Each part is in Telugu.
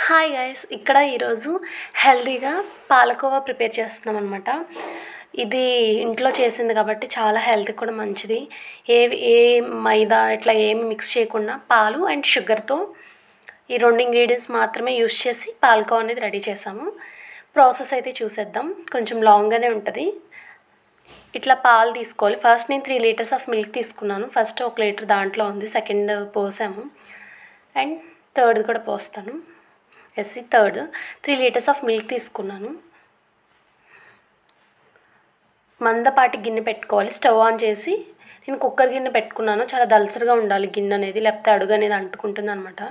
హాయ్ గైస్, ఇక్కడ ఈరోజు హెల్తీగా పాలకోవా ప్రిపేర్ చేస్తున్నాం అనమాట. ఇది ఇంట్లో చేసింది కాబట్టి చాలా హెల్త్ కూడా మంచిది. ఏ మైదా ఇట్లా ఏమి మిక్స్ చేయకుండా పాలు అండ్ షుగర్తో ఈ రెండు ఇంగ్రీడియంట్స్ మాత్రమే యూస్ చేసి పాలకోవా అనేది రెడీ చేసాము. ప్రాసెస్ అయితే చూసేద్దాం, కొంచెం లాంగ్గానే ఉంటుంది. ఇట్లా పాలు తీసుకోవాలి. ఫస్ట్ నేను 3 లీటర్స్ ఆఫ్ మిల్క్ తీసుకున్నాను. ఫస్ట్ 1 లీటర్ దాంట్లో ఉంది, సెకండ్ పోసాము అండ్ థర్డ్ కూడా పోస్తాను. థర్డ్ 3 లీటర్స్ ఆఫ్ మిల్క్ తీసుకున్నాను. మందపాటి గిన్నె పెట్టుకోవాలి. స్టవ్ ఆన్ చేసి నేను కుక్కర్ గిన్నె పెట్టుకున్నాను. చాలా దలసరిగా ఉండాలి గిన్నె అనేది, లేకపోతే అడుగు అనేది అంటుకుంటుంది అనమాట.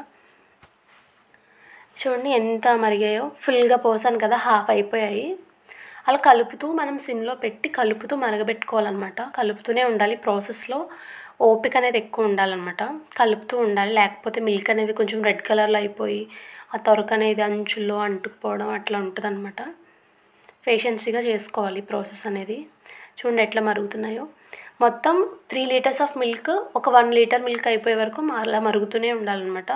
చూడండి ఎంత మరిగాయో. ఫుల్గా పోసాను కదా, హాఫ్ అయిపోయాయి. అలా కలుపుతూ మనం సిమ్లో పెట్టి కలుపుతూ మరగబెట్టుకోవాలన్నమాట. కలుపుతూనే ఉండాలి. ప్రాసెస్లో ఓపిక అనేది ఎక్కువ ఉండాలన్నమాట. కలుపుతూ ఉండాలి, లేకపోతే మిల్క్ అనేది కొంచెం రెడ్ కలర్లో అయిపోయి ఆ తొరక అనేది అంచుల్లో అంటుకుపోవడం అట్లా ఉంటుంది అనమాట. పేషెన్సీగా చేసుకోవాలి ప్రాసెస్ అనేది. చూడండి ఎట్లా మరుగుతున్నాయో. మొత్తం 3 లీటర్స్ ఆఫ్ మిల్క్ ఒక 1 లీటర్ మిల్క్ అయిపోయే వరకు అలా మరుగుతూనే ఉండాలన్నమాట.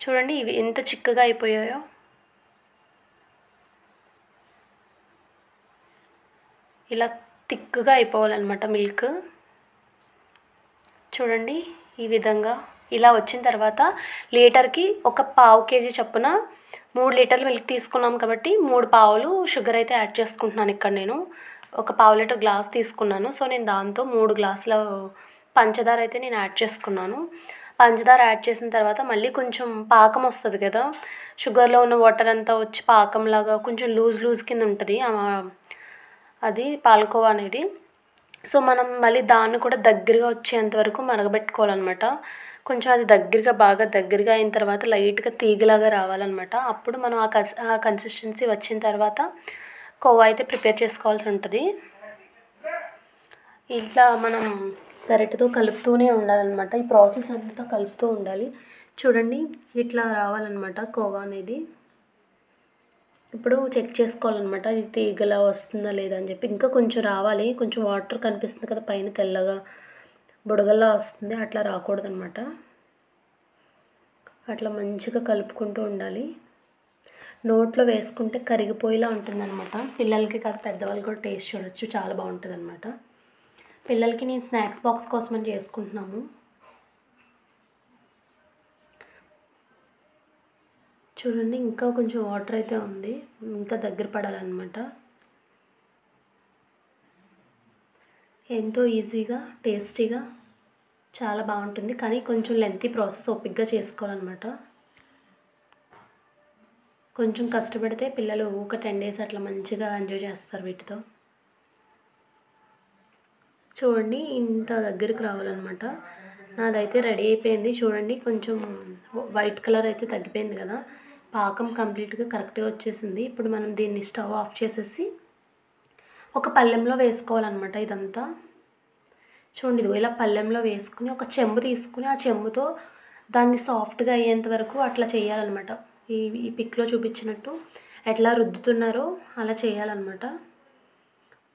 చూడండి ఇవి ఎంత చిక్కగా అయిపోయాయో. ఇలా థిక్గా అయిపోవాలన్నమాట మిల్క్. చూడండి ఈ విధంగా ఇలా వచ్చిన తర్వాత లీటర్కి ఒక పావు కేజీ చొప్పున 3 లీటర్లు మిల్క్ తీసుకున్నాం కాబట్టి 3 పావులు షుగర్ అయితే యాడ్ చేసుకుంటున్నాను. ఇక్కడ నేను ఒక పావు లీటర్ గ్లాస్ తీసుకున్నాను. సో నేను దాంతో 3 గ్లాసుల పంచదార అయితే నేను యాడ్ చేసుకున్నాను. పంచదార యాడ్ చేసిన తర్వాత మళ్ళీ కొంచెం పాకం వస్తుంది కదా, షుగర్లో ఉన్న వాటర్ అంతా వచ్చి పాకంలాగా కొంచెం లూజ్ కింద ఉంటుంది అది పాలకోవా అనేది. సో మనం మళ్ళీ దాన్ని కూడా దగ్గరగా వచ్చేంత వరకు మరగబెట్టుకోవాలన్నమాట. కొంచెం అది బాగా దగ్గరగా అయిన తర్వాత లైట్గా తీగలాగా రావాలన్నమాట. అప్పుడు మనం ఆ కన్సిస్టెన్సీ వచ్చిన తర్వాత కోవా అయితే ప్రిపేర్ చేసుకోవాల్సి ఉంటుంది. ఇట్లా మనం గరిటెతో కలుపుతూనే ఉండాలన్నమాట. ఈ ప్రాసెస్ అంతా కలుపుతూ ఉండాలి. చూడండి ఇట్లా రావాలన్నమాట కోవా అనేది. ఇప్పుడు చెక్ చేసుకోవాలన్నమాట, ఇది తీగలా వస్తుందా లేదా అని చెప్పి. ఇంకా కొంచెం రావాలి, కొంచెం వాటర్ కనిపిస్తుంది కదా పైన తెల్లగా బుడగల్లా వస్తుంది, అట్లా రాకూడదన్నమాట. అట్లా మంచిగా కలుపుకుంటూ ఉండాలి. నోట్లో వేసుకుంటే కరిగిపోయేలా ఉంటుందన్నమాట. పిల్లలకి కాదు పెద్దవాళ్ళు కూడా టేస్ట్ చూడొచ్చు, చాలా బాగుంటుంది అనమాట. పిల్లలకి నేను స్నాక్స్ బాక్స్ కోసమని చేసుకుంటున్నాము. చూడండి ఇంకా కొంచెం వాటర్ అయితే ఉంది, ఇంకా దగ్గర పడాలన్నమాట. ఎంతో ఈజీగా టేస్టీగా చాలా బాగుంటుంది, కానీ కొంచెం లెంతీ ప్రాసెస్, ఓపికగా చేసుకోవాలన్నమాట. కొంచెం కష్టపడితే పిల్లలు ఒక 10 డేస్ అట్లా మంచిగా ఎంజాయ్ చేస్తారు వీటితో. చూడండి ఇంత దగ్గరికి రావాలన్నమాట. నాదైతే రెడీ అయిపోయింది. చూడండి కొంచెం వైట్ కలర్ అయితే తగ్గిపోయింది కదా, పాకం కంప్లీట్గా కరెక్ట్గా వచ్చేసింది. ఇప్పుడు మనం దీన్ని స్టవ్ ఆఫ్ చేసేసి ఒక పళ్ళెంలో వేసుకోవాలన్నమాట ఇదంతా. చూడండి ఇదిగో ఇలా పళ్ళెంలో వేసుకుని ఒక చెంబు తీసుకుని ఆ చెంబుతో దాన్ని సాఫ్ట్గా అయ్యేంత వరకు అట్లా చేయాలన్నమాట. ఈ పిక్లో చూపించినట్టు ఎట్లా రుద్దుతున్నారో అలా చేయాలన్నమాట.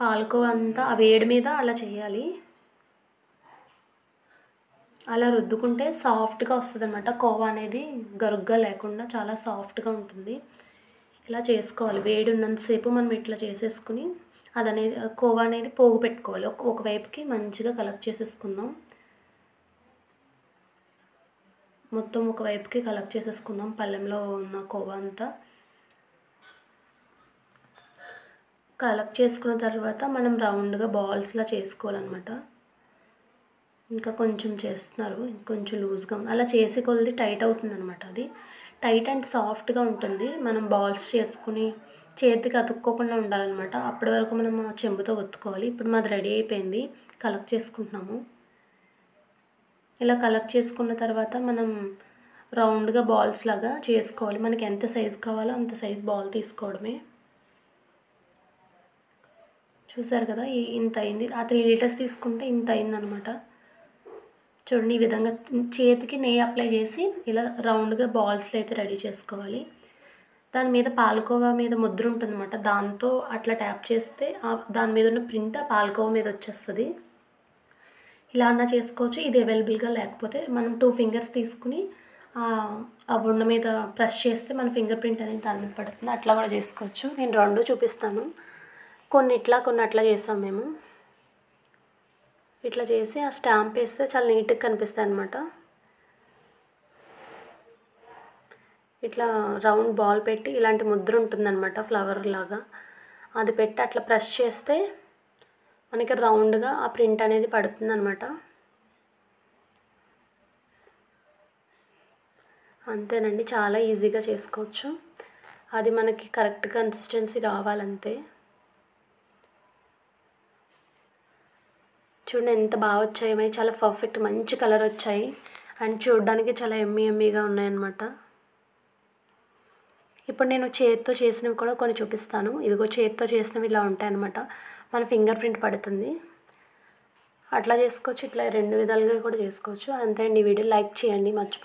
పాలకోవా అంతా ఆ వేడి మీద అలా చేయాలి. అలా రుద్దుకుంటే సాఫ్ట్గా వస్తుంది అనమాట. కోవా అనేది గరుగ్గా లేకుండా చాలా సాఫ్ట్గా ఉంటుంది. ఇలా చేసుకోవాలి. వేడి ఉన్నంతసేపు మనం ఇట్లా చేసేసుకుని అదనేది కోవా అనేది పోగు పెట్టుకోవాలి. ఒకవైపుకి మంచిగా కలెక్ట్ చేసేసుకుందాం. మొత్తం ఒకవైపుకి కలెక్ట్ చేసేసుకుందాం పళ్ళెంలో ఉన్న కోవా అంతా. కలెక్ట్ చేసుకున్న తర్వాత మనం రౌండ్గా బాల్స్లా చేసుకోవాలన్నమాట. ఇంకా కొంచెం చేస్తున్నారు, ఇంకొంచెం లూజ్గా ఉంది. అలా చేసే కొద్ది టైట్ అవుతుంది అనమాట. అది టైట్ అండ్ సాఫ్ట్గా ఉంటుంది. మనం బాల్స్ చేసుకుని చేతికి అతుక్కోకుండా ఉండాలన్నమాట. అప్పటి వరకు మనం చెంబుతో ఒత్తుకోవాలి. ఇప్పుడు మాది రెడీ అయిపోయింది, కలెక్ట్ చేసుకుంటున్నాము. ఇలా కలెక్ట్ చేసుకున్న తర్వాత మనం రౌండ్గా బాల్స్ లాగా చేసుకోవాలి. మనకి ఎంత సైజు కావాలో అంత సైజు బాల్ తీసుకోవడమే. చూసారు కదా ఇంత అయింది. ఆ 3 లీటర్స్ తీసుకుంటే ఇంత అయిందనమాట. చూడండి ఈ విధంగా చేతికి నెయ్యి అప్లై చేసి ఇలా రౌండ్గా బాల్స్లో అయితే రెడీ చేసుకోవాలి. దాని మీద పాలకోవా మీద ముద్ర ఉంటుందన్నమాట. దాంతో అట్లా ట్యాప్ చేస్తే దాని మీద ఉన్న ప్రింట్ ఆ పాలకోవా మీద వచ్చేస్తుంది. ఇలా అన్నా చేసుకోవచ్చు. ఇది అవైలబుల్గా లేకపోతే మనం 2 ఫింగర్స్ తీసుకుని ఆ ఉండ మీద ప్రెస్ చేస్తే మన ఫింగర్ ప్రింట్ అనేది దాని మీద పడుతుంది. అట్లా కూడా చేసుకోవచ్చు. నేను 2 చూపిస్తాను. కొన్ని ఇట్లా కొన్ని అట్లా చేసాం మేము. ఇట్లా చేసి ఆ స్టాంప్ వేస్తే చాలా నీట్గా కనిపిస్తాయి అన్నమాట. ఇట్లా రౌండ్ బాల్ పెట్టి ఇలాంటి ముద్ర ఉంటుందన్నమాట ఫ్లవర్ లాగా. అది పెట్టి అట్లా ప్రెస్ చేస్తే మనకి రౌండ్గా ఆ ప్రింట్ అనేది పడుతుందన్నమాట. అంతేనండి, చాలా ఈజీగా చేసుకోవచ్చు. అది మనకి కరెక్ట్ కన్సిస్టెన్సీ రావాలంతే. చూడండి ఎంత బాగా వచ్చాయి, చాలా పర్ఫెక్ట్ మంచి కలర్ వచ్చాయి అండ్ చూడడానికి చాలా ఎమ్మీగా ఉన్నాయన్నమాట. ఇప్పుడు నేను చేతితో చేసినవి కూడా కొన్ని చూపిస్తాను. ఇదిగో చేతితో చేసినవి ఇలా ఉంటాయన్నమాట. మన ఫింగర్ ప్రింట్ పడుతుంది. అట్లా చేసుకోవచ్చు, ఇట్లా 2 విధాలుగా కూడా చేసుకోవచ్చు. అంతే అండి. వీడియో లైక్ చేయండి మర్చిపో